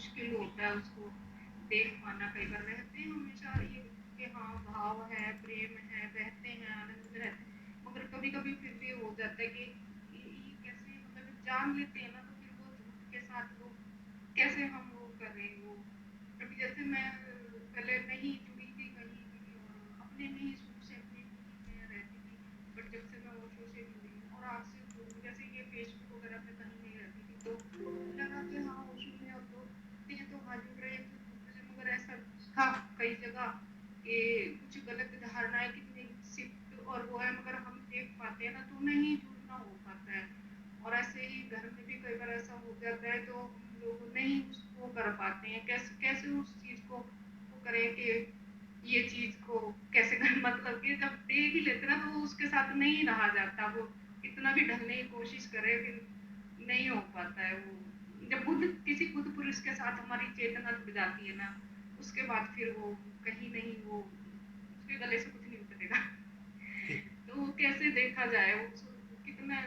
मुश्किल होता है उसको देख पाना। कई बार रहते हैं हमेशा ये कि हाँ भाव है, प्रेम है, बहते हैं, आनंद में रहते हैं, मगर कभी कभी फिर भी हो जाता है कि ये कैसे, मतलब जान लेते हैं ना, तो फिर वो झूठ के साथ वो कैसे हम वो करें वो। अभी जैसे मैं पहले नहीं जुड़ी थी कहीं भी, और अपने में ही शुरू से अपने में ही मैं रहती थी। बट जब से मैं ओशो से जुड़ी हूँ और आपसे जुड़ी, जैसे ये फेसबुक वगैरह पे कहीं नहीं रहती थी, तो लगा कि हाँ ओशो में अब लोग जुड़ते हैं, तो हाँ जुड़ रहे हैं तो जुड़ रहे हैं, मगर ऐसा था कई जगह कि कुछ गलत धारणाएं कितनी शिफ्ट और वो है, मगर हम देख पाते हैं ना, तो नहीं जुड़ना हो पाता है। और ऐसे ही घर में भी कई बार ऐसा हो जाता है, तो हम लोग नहीं उसको कर पाते हैं, कैसे कैसे उस चीज को वो करें कि ये चीज को कैसे करें, मतलब कि जब देख ही लेते ना, तो वो उसके साथ नहीं रहा जाता, वो कितना भी ढलने की कोशिश करे फिर नहीं हो पाता है वो। जब बुद्ध किसी बुद्ध पुरुष के साथ हमारी चेतना जुड़ जाती है ना, उसके बाद फिर वो कहीं नहीं, वो उसके गले से कुछ नहीं उतरेगा। ठीक है। तो वो कैसे देखा जाए वो कितना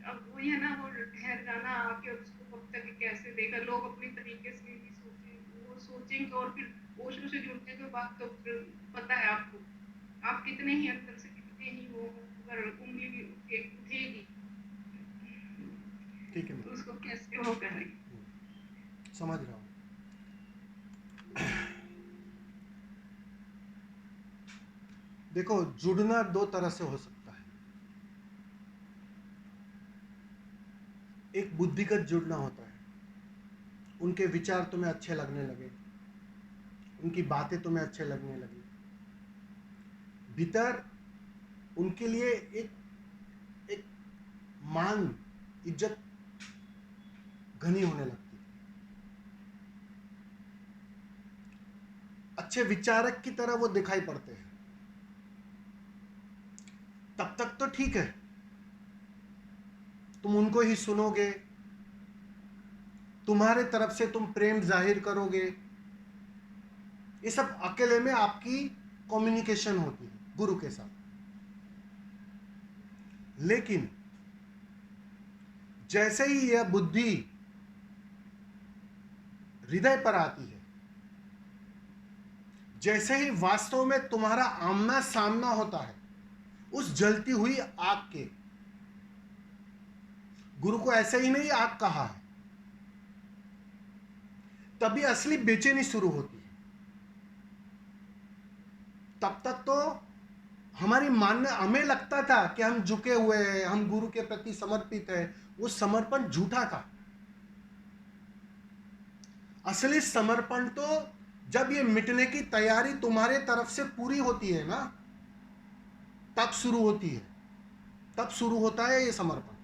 अब वही है ना, वो ठहर जाना आके उसको कब तक कैसे देखा, लोग अपनी तरीके से ही सोचे, वो सोचेंगे, और फिर ओशो से जुड़ने के बाद तो फिर पता है आपको, आप कितने ही अंदर से कितने ही वो अगर उंगली भी उठेगी, ठीक है तो मैम। उसको कैसे वो करें। समझ रहा हूँ। देखो, जुड़ना दो तरह से हो सकता है। एक बुद्धिगत जुड़ना होता है, उनके विचार तुम्हें अच्छे लगने लगे, उनकी बातें तुम्हें अच्छे लगने लगी, भीतर उनके लिए एक एक मान, इज्जत घनी होने लगती है। अच्छे विचारक की तरह वो दिखाई पड़ते हैं। तब तक तो ठीक है, तुम उनको ही सुनोगे, तुम्हारे तरफ से तुम प्रेम जाहिर करोगे, ये सब अकेले में आपकी कम्युनिकेशन होती है गुरु के साथ। लेकिन जैसे ही यह बुद्धि हृदय पर आती है, जैसे ही वास्तव में तुम्हारा आमना सामना होता है उस जलती हुई आग के, गुरु को ऐसे ही नहीं आग कहा है, तभी असली बेचैनी शुरू होती है। तब तक तो हमारी मानने, हमें लगता था कि हम झुके हुए हैं, हम गुरु के प्रति समर्पित है, वो समर्पण झूठा था। असली समर्पण तो जब ये मिटने की तैयारी तुम्हारे तरफ से पूरी होती है ना, तब शुरू होती है, तब शुरू होता है ये समर्पण।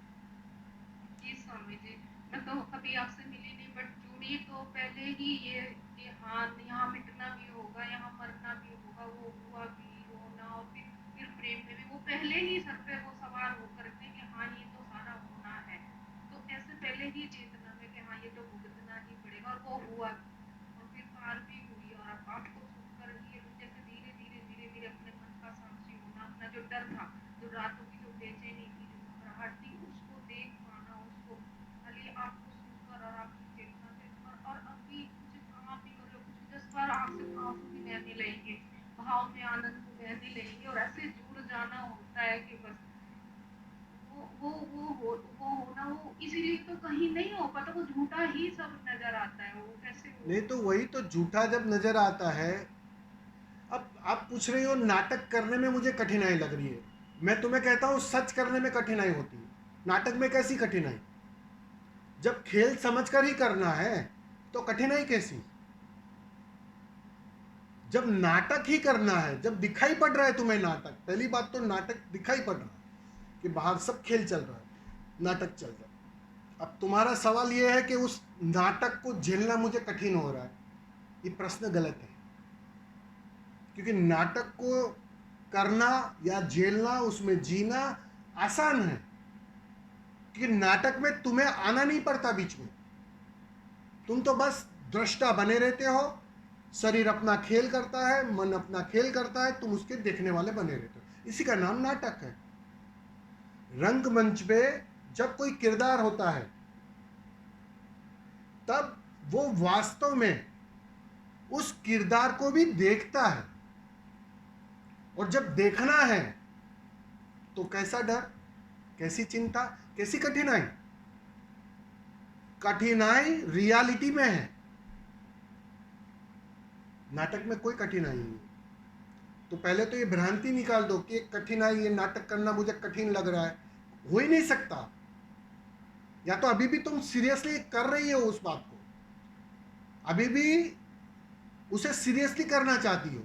जी स्वामी जी, मैं तो कभी आपसे मिली नहीं, बट जुड़ी तो पहले ही ये कि हाँ यहाँ मिटना भी होगा, यहाँ मरना भी होगा, वो हुआ भी होना, और फिर प्रेम में भी वो पहले ही सर पे वो सवार होकर के कि हाँ ये तो सारा होना है। तो ऐसे पहले ही चेतना में कि हाँ ये तो भुगतना ही पड़ेगा, और वो हुआ भी, और फिर पार भी हुई। और अब आपको सुनकर ये जैसे धीरे धीरे धीरे धीरे अपने मन का साक्षी होना, अपना जो डर था, जो रातों की जो बेचैनी थी, जो घबराहट थी, उसको देख पाना, उसको खाली आपको सुनकर और आपकी चेतना से, और अभी कुछ काम नहीं कर रहे, कुछ 10 बार आंख से आंसू भी बहने लगेंगे, भाव में आनंद में बहने लगेंगे, और ऐसे जुड़ जाना होता है कि बस वो होना, वो इसीलिए तो कहीं नहीं हो पाता, वो झूठा ही सब नजर आता है, वो कैसे वो नहीं तो वही तो, झूठा जब नजर आता है। अब आप पूछ रही हो नाटक करने में मुझे कठिनाई लग रही है, मैं तुम्हें कहता हूं सच करने में कठिनाई होती है। नाटक में कैसी कठिनाई? जब खेल समझकर ही करना है तो कठिनाई कैसी? जब नाटक ही करना है, जब दिखाई पड़ रहा है तुम्हें नाटक, पहली बात तो नाटक दिखाई पड़ रहा है कि बाहर सब खेल चल रहा है, नाटक चल रहा है। अब तुम्हारा सवाल यह है कि उस नाटक को झेलना मुझे कठिन हो रहा है, ये प्रश्न गलत है। क्योंकि नाटक को करना या झेलना, उसमें जीना आसान है, क्योंकि नाटक में तुम्हें आना नहीं पड़ता बीच में, तुम तो बस दृष्टा बने रहते हो। शरीर अपना खेल करता है, मन अपना खेल करता है, तुम उसके देखने वाले बने रहते हो, इसी का नाम नाटक है। रंगमंच पे जब कोई किरदार होता है, तब वो वास्तव में उस किरदार को भी देखता है। और जब देखना है तो कैसा डर, कैसी चिंता, कैसी कठिनाई? कठिनाई रियलिटी में है, नाटक में कोई कठिनाई नहीं। तो पहले तो ये भ्रांति निकाल दो कि एक कठिनाई, ये नाटक करना मुझे कठिन लग रहा है, हो ही नहीं सकता। या तो अभी भी तुम सीरियसली कर रही हो उस बात को, अभी भी उसे सीरियसली करना चाहती हो।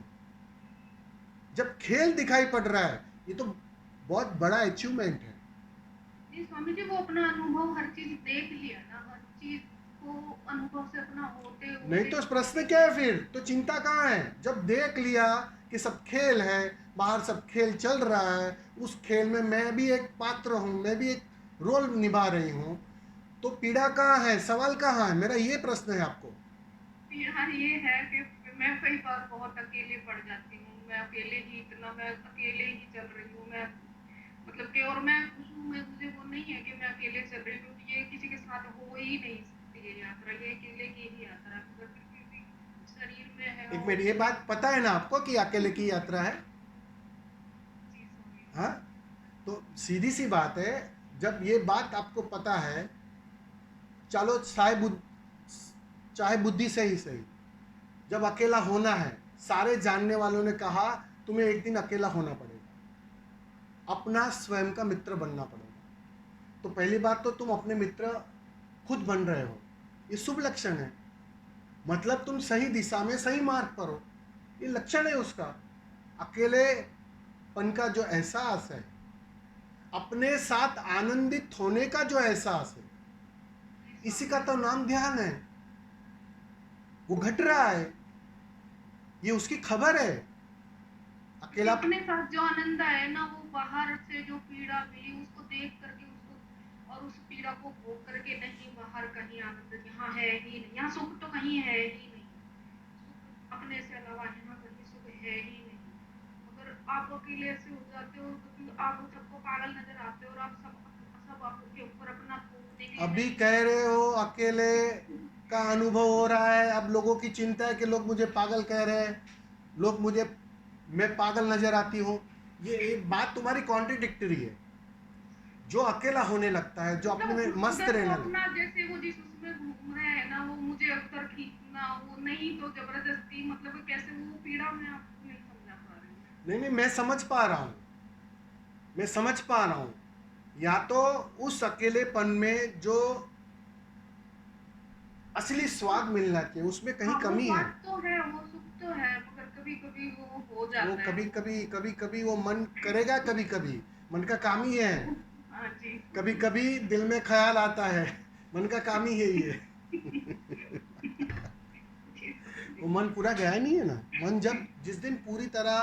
जब खेल दिखाई पड़ रहा है, ये तो बहुत बड़ा अचीवमेंट है। जी स्वामी जी, वो अपना अनुभव हर चीज देख लिया ना, हर चीज को अनुभव से अपना होते नहीं हुए। तो प्रश्न क्या है फिर? तो चिंता कहाँ है? जब देख लिया कि सब खेल है, बाहर सब खेल चल रहा है, उस खेल में मैं भी एक पात्र हूँ, मैं भी एक रोल निभा रही हूँ, तो पीड़ा कहाँ है, सवाल कहाँ है? मेरा ये प्रश्न है आपको। यहाँ ये है कि मैं कई बार बहुत अकेले पड़ जाती हूँ, मैं अकेले ही इतना, मैं अकेले ही चल रही हूँ, मैं मतलब कि, और मैं खुश हूँ, मैं, मुझे वो नहीं है कि मैं अकेले चल रही हूँ, ये किसी के साथ हो ही नहीं सकती ये यात्रा, ये अकेले की ही यात्रा है, मगर फिर भी शरीर में है एक और मिनट, ये बात पता है ना आपको कि अकेले की यात्रा है? जी स्वामी। हाँ, तो सीधी सी बात है, जब ये बात आपको पता है, चलो चाहे बुद्धि से ही सही, जब अकेला होना है, सारे जानने वालों ने कहा तुम्हें एक दिन अकेला होना पड़ेगा, अपना स्वयं का मित्र बनना पड़ेगा। तो पहली बात तो तुम अपने मित्र खुद बन रहे हो, ये शुभ लक्षण है। मतलब तुम सही दिशा में, सही मार्ग पर हो, ये लक्षण है उसका। अकेलेपन का जो एहसास है, अपने साथ आनंदित होने का जो एहसास है, इसी का तो नाम ध्यान है। वो घट रहा है, ये उसकी खबर है। अकेला अपने साथ जो आनंद है ना, वो बाहर से जो पीड़ा मिली उसको देख करके, उसको और उस पीड़ा को भोग करके नहीं, बाहर कहीं आनंद यहाँ है ही नहीं, यहाँ सुख तो कहीं है ही नहीं, सुख अपने से अलावा यहाँ कहीं सुख है ही नहीं। मगर आप अकेले ऐसे हो जाते हो क्योंकि आप सबको पागल नजर आते हो, और आप सब आपके ऊपर अपना थोपने के लिए अभी नहीं कह रहे हो अकेले का अनुभव हो रहा है, अब लोगों की चिंता है कि लोग मुझे पागल कह रहे हैं, लोग मुझे, मैं पागल नजर आती हूँ। ये बात तुम्हारी कॉन्ट्रिडिक्टरी है। जो अकेला होने लगता है, जो अपने में मतलब मस्त उधर वो रहने लगता अपना जैसे वो जिस उसमें घूम रहे हैं ना, वो मुझे अक्सर खींचना, वो नहीं तो जबरदस्ती, मतलब कैसे वो पीड़ा मैं आपको नहीं समझा पा रही हूँ। नहीं नहीं, मैं समझ पा रहा हूँ, मैं समझ पा रहा हूँ। या तो उस अकेलेपन में जो असली स्वाद मिलना चाहिए, उसमें कहीं हाँ, वो कमी है। बात तो है, वो सुख तो है, मगर कभी कभी वो हो वो जाता है कभी कभी वो मन करेगा, कभी कभी मन का काम ही है। हाँ जी। कभी कभी दिल में ख्याल आता है, मन का काम ही यही है। जी, वो मन पूरा गया ही नहीं है ना। मन जब जिस दिन पूरी तरह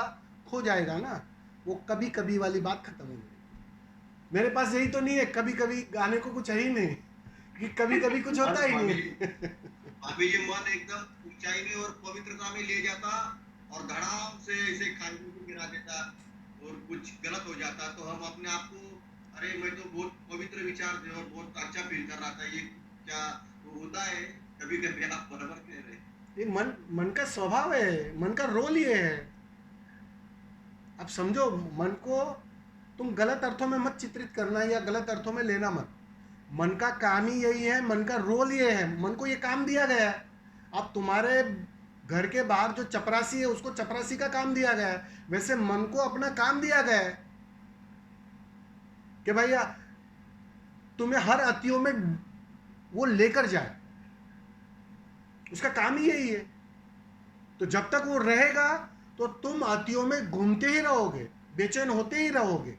खो जाएगा ना, वो कभी कभी वाली बात खत्म हो जाएगी। मेरे पास यही तो नहीं है, कभी कभी गाने को कुछ है ही नहीं कि कभी कभी कुछ और होता ही स्वामी नहीं। स्वामी जी, मन एकदम ऊंचाई में और पवित्रता में ले जाता और धड़ाम से ऐसे खाई को गिरा देता और कुछ गलत हो जाता, तो हम अपने आप को, अरे मैं तो बहुत पवित्र विचार थे और बहुत अच्छा फील कर रहा था, ये क्या तो होता है? कभी कभी आप बराबर कह रहे हैं। ये मन का स्वभाव है, मन का रोल ये है। अब समझो, मन को तुम गलत अर्थों में मत चित्रित करना या गलत अर्थों में लेना मत। मन का काम ही यही है, मन का रोल ये है, मन को ये काम दिया गया है। अब तुम्हारे घर के बाहर जो चपरासी है, उसको चपरासी का काम दिया गया है, वैसे मन को अपना काम दिया गया है कि भैया तुम्हें हर अतियों में वो लेकर जाए, उसका काम ही यही है। तो जब तक वो रहेगा तो तुम अतियों में घूमते ही रहोगे, बेचैन होते ही रहोगे।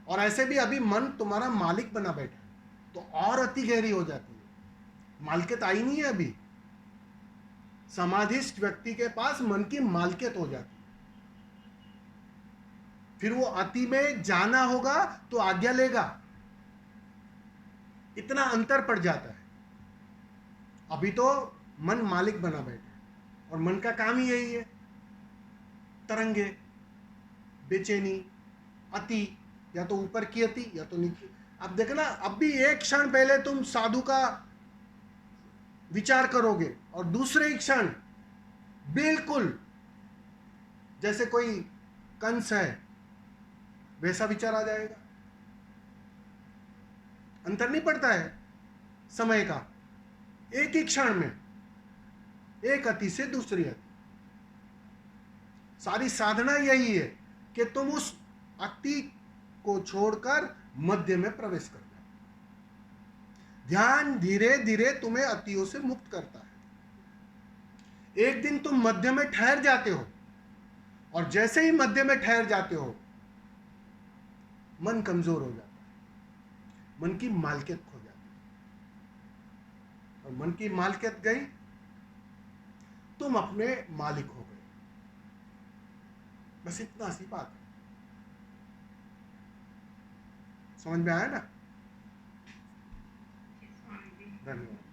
और ऐसे भी अभी मन तुम्हारा मालिक बना बैठा है, तो और अति गहरी हो जाती है। मालिकियत आई नहीं है अभी। समाधिस्थ व्यक्ति के पास मन की मालिकियत हो जाती है। फिर वो अति में जाना होगा तो आज्ञा लेगा, इतना अंतर पड़ जाता है। अभी तो मन मालिक बना बैठा है और मन का काम ही यही है, तरंगे, बेचैनी, अति, या तो ऊपर की अति या तो नीचे। अब देखना, अब भी एक क्षण पहले तुम साधु का विचार करोगे और दूसरे ही क्षण बिल्कुल जैसे कोई कंस है वैसा विचार आ जाएगा। अंतर नहीं पड़ता है समय का, एक ही क्षण में एक अति से दूसरी अति। सारी साधना यही है कि तुम उस अति को छोड़कर मध्य में प्रवेश कर जाओ। ध्यान धीरे धीरे तुम्हें अतियों से मुक्त करता है। एक दिन तुम मध्य में ठहर जाते हो और जैसे ही मध्य में ठहर जाते हो मन कमजोर हो जाता है, मन की मालकियत खो जाती है। और मन की मालकियत गई, तुम अपने मालिक हो गए। बस इतना सी बात है। समझ में आया ना? स्वामी जी। धन्यवाद।